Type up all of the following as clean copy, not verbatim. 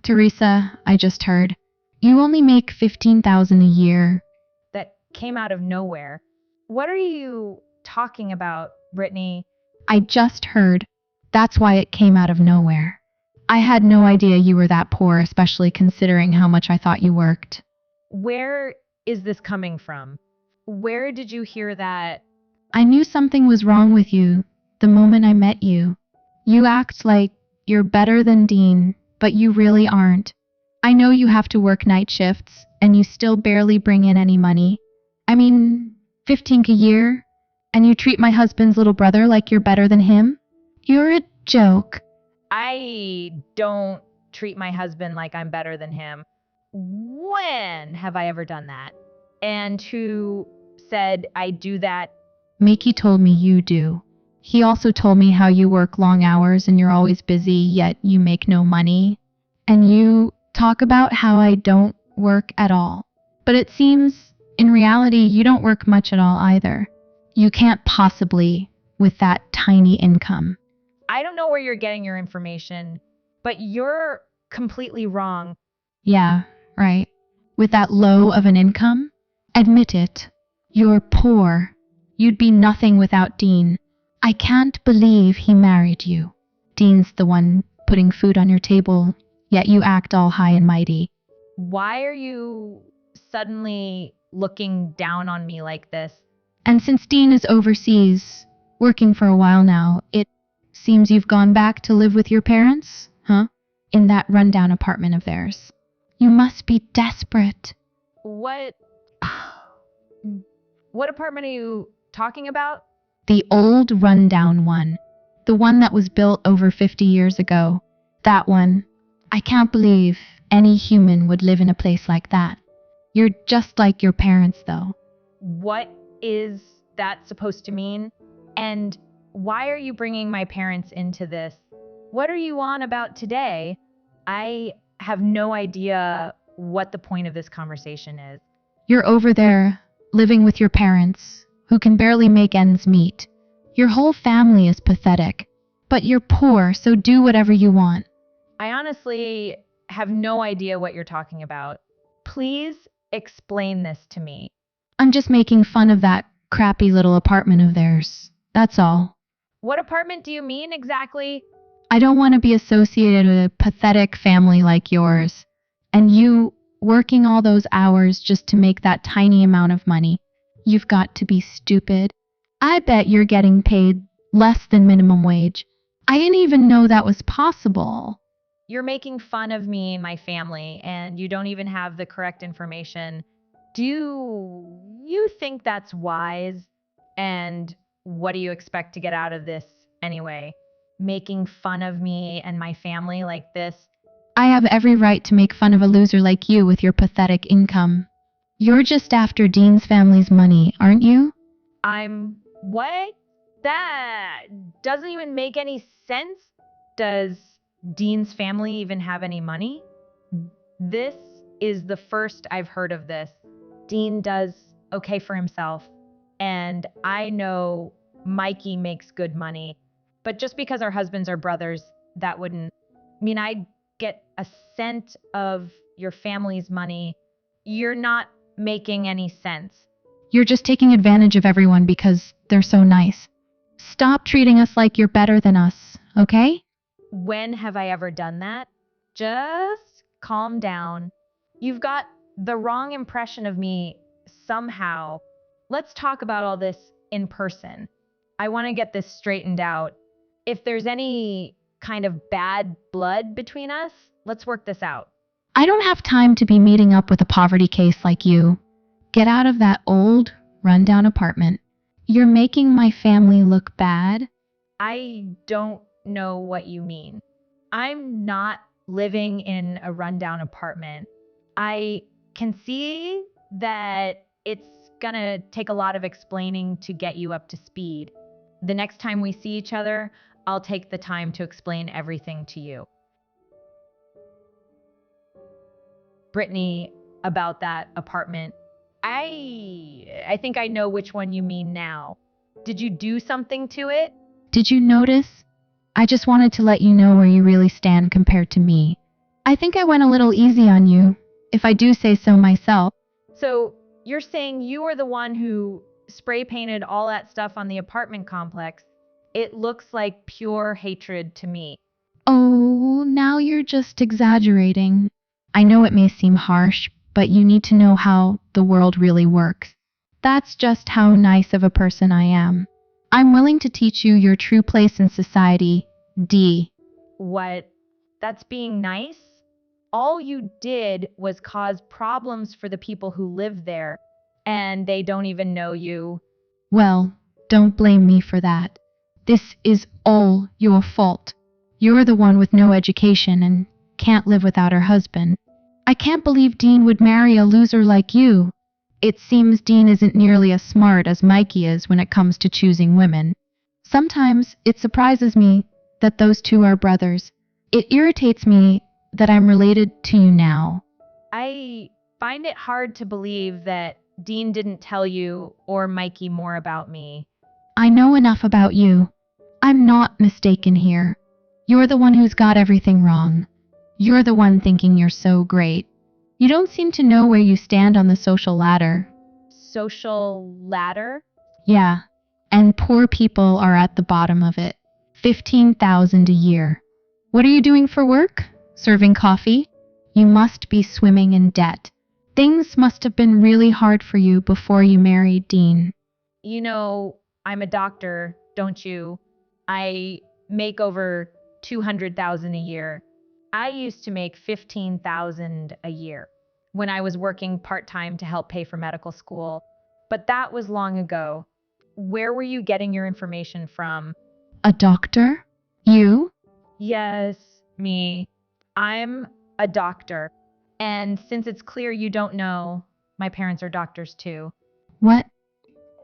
Teresa, I just heard. You only make 15,000 a year. That came out of nowhere. What are you talking about, Brittany? I just heard. That's why it came out of nowhere. I had no idea you were that poor, especially considering how much I thought you worked. Where is this coming from? Where did you hear that? I knew something was wrong with you the moment I met you. You act like you're better than Dean, but you really aren't. I know you have to work night shifts, and you still barely bring in any money. I mean, 15K a year, and you treat my husband's little brother like you're better than him? You're a joke. I don't treat my husband like I'm better than him. When have I ever done that? And who said I do that? Miki told me you do. He also told me how you work long hours and you're always busy, yet you make no money. And you talk about how I don't work at all. But it seems, in reality, you don't work much at all either. You can't possibly, with that tiny income. I don't know where you're getting your information, but you're completely wrong. Yeah, right. With that low of an income? Admit it. You're poor. You'd be nothing without Dean. I can't believe he married you. Dean's the one putting food on your table, yet you act all high and mighty. Why are you suddenly looking down on me like this? And since Dean is overseas, working for a while now, it seems you've gone back to live with your parents, huh? In that rundown apartment of theirs. You must be desperate. What? What apartment are you talking about? The old rundown one. The one that was built over 50 years ago. That one. I can't believe any human would live in a place like that. You're just like your parents, though. What is that supposed to mean? And why are you bringing my parents into this? What are you on about today? I have no idea what the point of this conversation is. You're over there, living with your parents, who can barely make ends meet. Your whole family is pathetic. But you're poor, so do whatever you want. I honestly have no idea what you're talking about. Please explain this to me. I'm just making fun of that crappy little apartment of theirs. That's all. What apartment do you mean exactly? I don't want to be associated with a pathetic family like yours. And you working all those hours just to make that tiny amount of money. You've got to be stupid. I bet you're getting paid less than minimum wage. I didn't even know that was possible. You're making fun of me and my family, and you don't even have the correct information. Do you think that's wise? And what do you expect to get out of this anyway? Making fun of me and my family like this? I have every right to make fun of a loser like you with your pathetic income. You're just after Dean's family's money, aren't you? What? That doesn't even make any sense. Does Dean's family even have any money? This is the first I've heard of this. Dean does okay for himself, and I know Mikey makes good money. But just because our husbands are brothers, that wouldn't mean I'd get a cent of your family's money. You're not making any sense. You're just taking advantage of everyone because they're so nice. Stop treating us like you're better than us, okay? When have I ever done that? Just calm down. You've got the wrong impression of me somehow. Let's talk about all this in person. I want to get this straightened out. If there's any kind of bad blood between us, let's work this out. I don't have time to be meeting up with a poverty case like you. Get out of that old, rundown apartment. You're making my family look bad. I don't know what you mean. I'm not living in a rundown apartment. I can see that it's gonna take a lot of explaining to get you up to speed. The next time we see each other, I'll take the time to explain everything to you. Brittany, about that apartment. I think I know which one you mean now. Did you do something to it? Did you notice? I just wanted to let you know where you really stand compared to me. I think I went a little easy on you, if I do say so myself. So you're saying you are the one who spray painted all that stuff on the apartment complex. It looks like pure hatred to me. Oh, now you're just exaggerating. I know it may seem harsh, but you need to know how the world really works. That's just how nice of a person I am. I'm willing to teach you your true place in society, D. What? That's being nice? All you did was cause problems for the people who live there, and they don't even know you. Well, don't blame me for that. This is all your fault. You're the one with no education and can't live without her husband. I can't believe Dean would marry a loser like you. It seems Dean isn't nearly as smart as Mikey is when it comes to choosing women. Sometimes it surprises me that those two are brothers. It irritates me that I'm related to you now. I find it hard to believe that Dean didn't tell you or Mikey more about me. I know enough about you. I'm not mistaken here. You're the one who's got everything wrong. You're the one thinking you're so great. You don't seem to know where you stand on the social ladder. Social ladder? Yeah, and poor people are at the bottom of it. 15,000 a year. What are you doing for work? Serving coffee? You must be swimming in debt. Things must have been really hard for you before you married Dean. You know, I'm a doctor, don't you? I make over 200,000 a year. I used to make 15,000 a year when I was working part-time to help pay for medical school. But that was long ago. Where were you getting your information from? A doctor? You? Yes, me. I'm a doctor. And since it's clear you don't know, my parents are doctors too. What?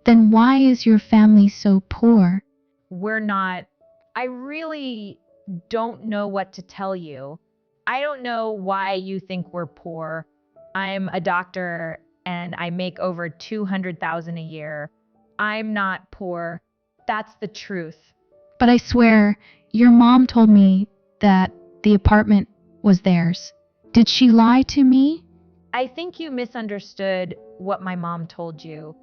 Then why is your family so poor? We're not. I really don't know what to tell you. I don't know why you think we're poor. I'm a doctor and I make over 200,000 a year. I'm not poor. That's the truth. But I swear, your mom told me that the apartment was theirs. Did she lie to me? I think you misunderstood what my mom told you.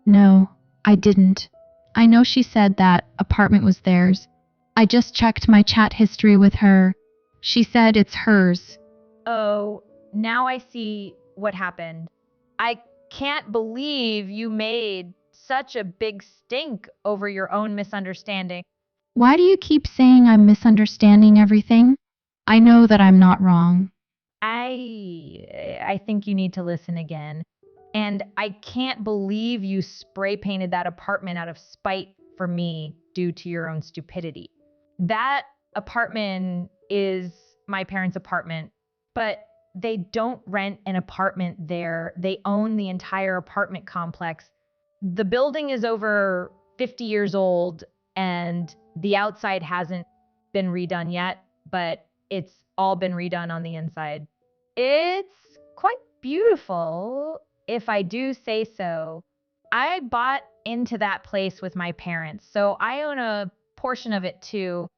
No, I didn't. I know she said that apartment was theirs. I just checked my chat history with her. She said it's hers. Oh, now I see what happened. I can't believe you made such a big stink over your own misunderstanding. Why do you keep saying I'm misunderstanding everything? I know that I'm not wrong. I think you need to listen again. And I can't believe you spray painted that apartment out of spite for me due to your own stupidity. That apartment is my parents' apartment, but they don't rent an apartment there. They own the entire apartment complex. The building is over 50 years old and the outside hasn't been redone yet, but it's all been redone on the inside. It's quite beautiful, if I do say so. I bought into that place with my parents, so I own a portion of it too.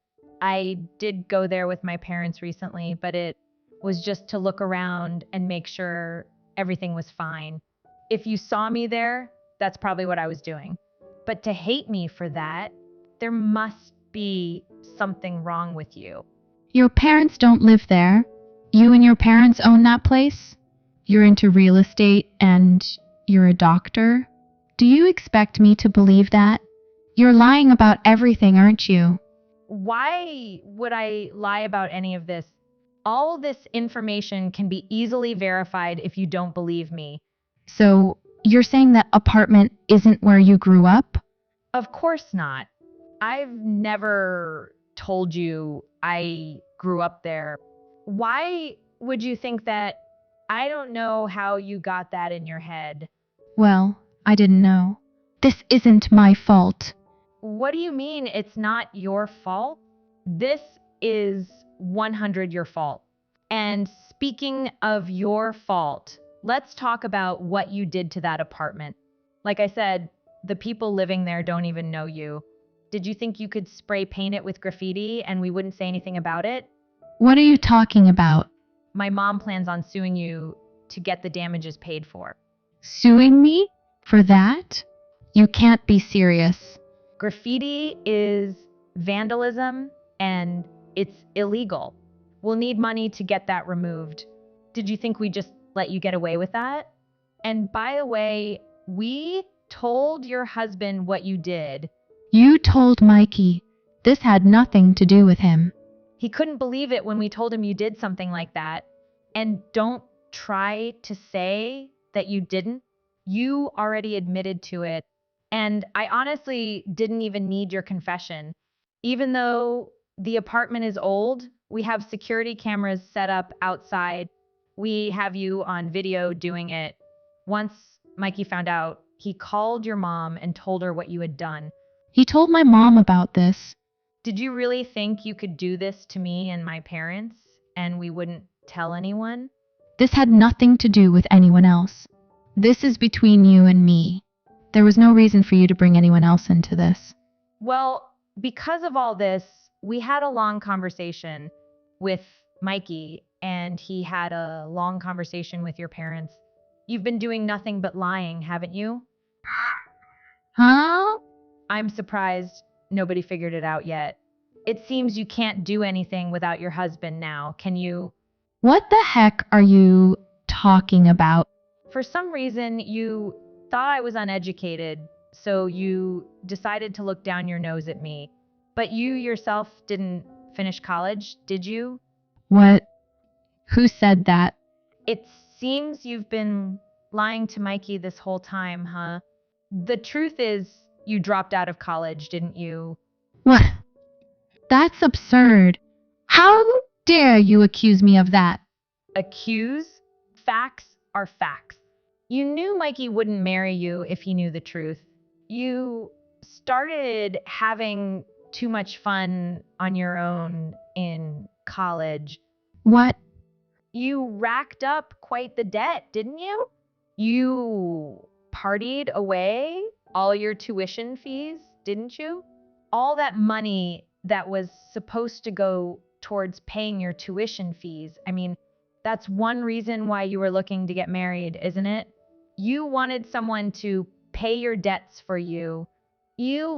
I did go there with my parents recently, but it was just to look around and make sure everything was fine. If you saw me there, that's probably what I was doing. But to hate me for that, there must be something wrong with you. Your parents don't live there. You and your parents own that place? You're into real estate and you're a doctor? Do you expect me to believe that? You're lying about everything, aren't you? Why would I lie about any of this? All this information can be easily verified if you don't believe me. So, you're saying that apartment isn't where you grew up? Of course not. I've never told you I grew up there. Why would you think that? I don't know how you got that in your head. Well, I didn't know. This isn't my fault. What do you mean it's not your fault? This is 100 your fault. And speaking of your fault, let's talk about what you did to that apartment. Like I said, the people living there don't even know you. Did you think you could spray paint it with graffiti and we wouldn't say anything about it? What are you talking about? my mom plans on suing you to get the damages paid for. Suing me? For that? You can't be serious. Graffiti is vandalism and it's illegal. We'll need money to get that removed. Did you think we just let you get away with that? And by the way, we told your husband what you did. You told Mikey. This had nothing to do with him. He couldn't believe it when we told him you did something like that. And don't try to say that you didn't. You already admitted to it. And I honestly didn't even need your confession. Even though the apartment is old, we have security cameras set up outside. We have you on video doing it. Once Mikey found out, he called your mom and told her what you had done. He told my mom about this. Did you really think you could do this to me and my parents and we wouldn't tell anyone? This had nothing to do with anyone else. This is between you and me. There was no reason for you to bring anyone else into this. Well, because of all this, we had a long conversation with Mikey, and he had a long conversation with your parents. You've been doing nothing but lying, haven't you? Huh? I'm surprised nobody figured it out yet. It seems you can't do anything without your husband now. Can you? What the heck are you talking about? For some reason, you thought I was uneducated, so you decided to look down your nose at me. But you yourself didn't finish college, did you? What? Who said that? It seems you've been lying to Mikey this whole time, huh? The truth is, you dropped out of college, didn't you? What? That's absurd. How dare you accuse me of that? Accuse? Facts are facts. You knew Mikey wouldn't marry you if he knew the truth. You started having too much fun on your own in college. What? You racked up quite the debt, didn't you? You partied away all your tuition fees, didn't you? All that money that was supposed to go towards paying your tuition fees. I mean, that's one reason why you were looking to get married, isn't it? You wanted someone to pay your debts for you. You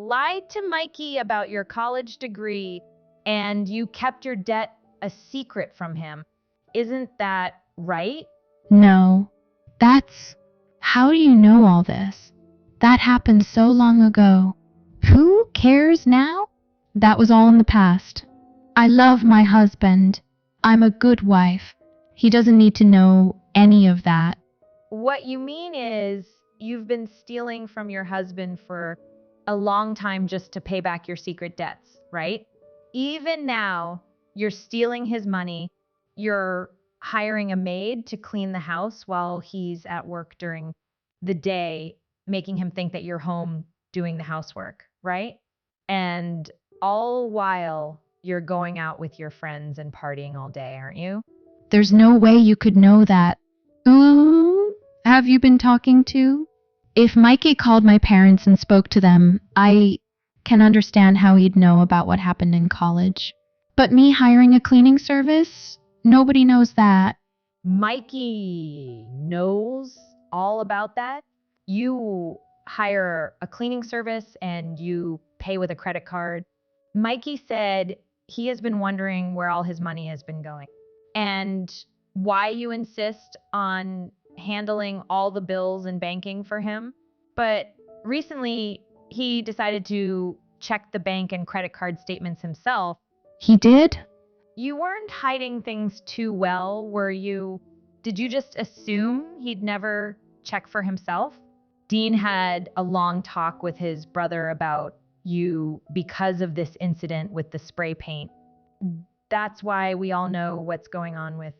lied to Mikey about your college degree, and you kept your debt a secret from him. Isn't that right? No. That's... How do you know all this? That happened so long ago. Who cares now? That was all in the past. I love my husband. I'm a good wife. He doesn't need to know any of that. What you mean is you've been stealing from your husband for a long time just to pay back your secret debts, right? Even now, you're stealing his money. You're hiring a maid to clean the house while he's at work during the day, making him think that you're home doing the housework, right? And all while you're going out with your friends and partying all day, aren't you? There's no way you could know that. Ooh, have you been talking to? If Mikey called my parents and spoke to them, I can understand how he'd know about what happened in college. But me hiring a cleaning service? Nobody knows that. Mikey knows all about that. You hire a cleaning service and you pay with a credit card. Mikey said he has been wondering where all his money has been going and why you insist on handling all the bills and banking for him. But recently, he decided to check the bank and credit card statements himself. He did? You weren't hiding things too well, were you? Did you just assume he'd never check for himself? Dean had a long talk with his brother about you because of this incident with the spray paint. That's why we all know what's going on with,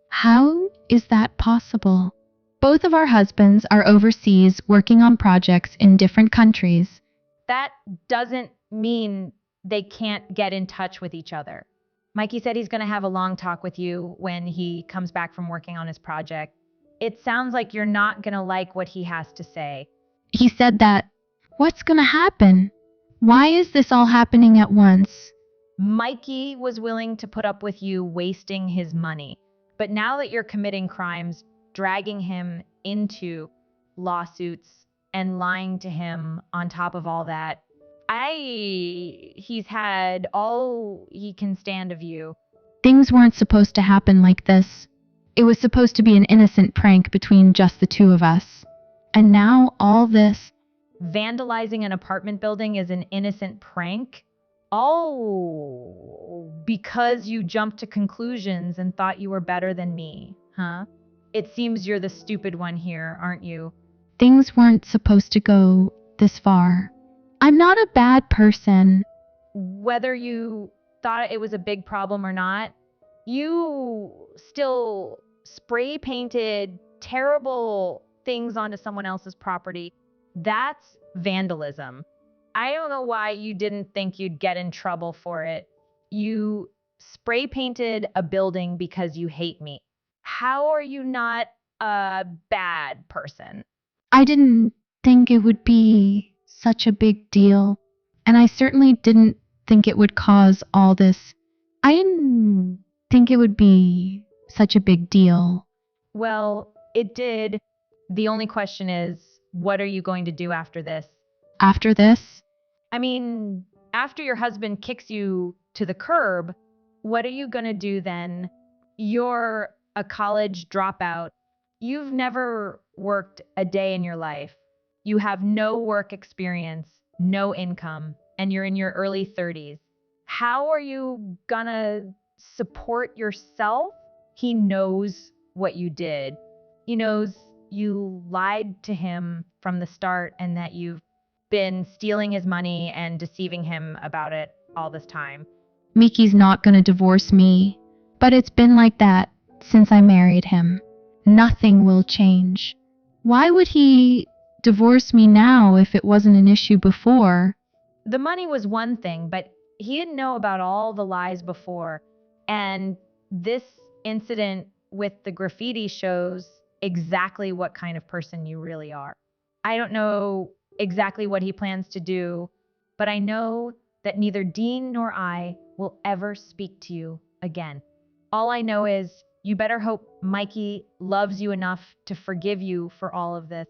How is that possible? Both of our husbands are overseas working on projects in different countries. That doesn't mean they can't get in touch with each other. Mikey said he's going to have a long talk with you when he comes back from working on his project. It sounds like you're not going to like what he has to say. He said that. What's gonna happen? Why is this all happening at once? Mikey was willing to put up with you wasting his money. But now that you're committing crimes, dragging him into lawsuits and lying to him on top of all that, he's had all he can stand of you. Things weren't supposed to happen like this. It was supposed to be an innocent prank between just the two of us. And now all this. Vandalizing an apartment building is an innocent prank? Oh, because you jumped to conclusions and thought you were better than me, huh? It seems you're the stupid one here, aren't you? Things weren't supposed to go this far. I'm not a bad person. Whether you thought it was a big problem or not, you still spray painted terrible things onto someone else's property. That's vandalism. I don't know why you didn't think you'd get in trouble for it. You spray painted a building because you hate me. How are you not a bad person? I didn't think it would be such a big deal. And I certainly didn't think it would cause all this. I didn't think it would be such a big deal. Well, it did. The only question is, what are you going to do after this? After this, I mean, after your husband kicks you to the curb, what are you going to do then? You're a college dropout. You've never worked a day in your life. You have no work experience, no income, and you're in your early 30s. How are you going to support yourself? He knows what you did. He knows you lied to him from the start and that you've been stealing his money and deceiving him about it all this time. Miki's not gonna divorce me. But it's been like that since I married him. Nothing will change. Why would he divorce me now if it wasn't an issue before? The money was one thing, but he didn't know about all the lies before. And this incident with the graffiti shows exactly what kind of person you really are. I don't know exactly what he plans to do, but I know that neither Dean nor I will ever speak to you again. All I know is you better hope Mikey loves you enough to forgive you for all of this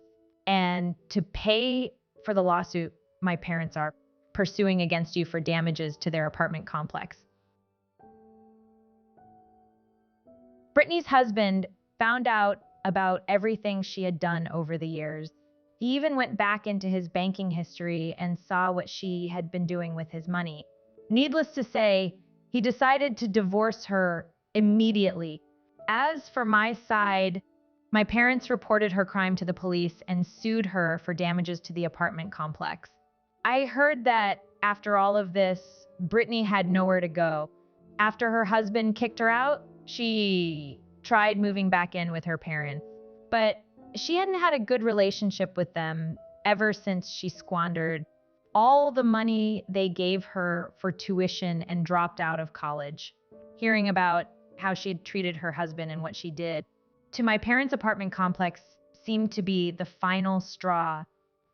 and to pay for the lawsuit my parents are pursuing against you for damages to their apartment complex. Brittany's husband found out about everything she had done over the years. He even went back into his banking history and saw what she had been doing with his money. Needless to say, he decided to divorce her immediately. As for my side, my parents reported her crime to the police and sued her for damages to the apartment complex. I heard that after all of this, Brittany had nowhere to go. After her husband kicked her out, she tried moving back in with her parents. But she hadn't had a good relationship with them ever since she squandered all the money they gave her for tuition and dropped out of college. Hearing about how she had treated her husband and what she did to my parents' apartment complex seemed to be the final straw.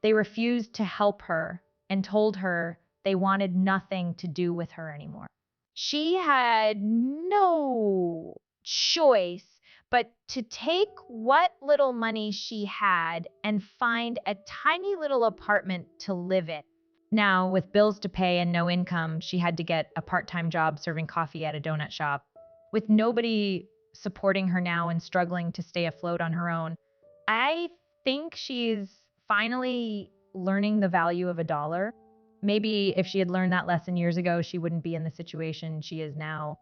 They refused to help her and told her they wanted nothing to do with her anymore. She had no choice but to take what little money she had and find a tiny little apartment to live in. Now, with bills to pay and no income, she had to get a part-time job serving coffee at a donut shop. With nobody supporting her now and struggling to stay afloat on her own, I think she's finally learning the value of a dollar. Maybe if she had learned that lesson years ago, she wouldn't be in the situation she is now.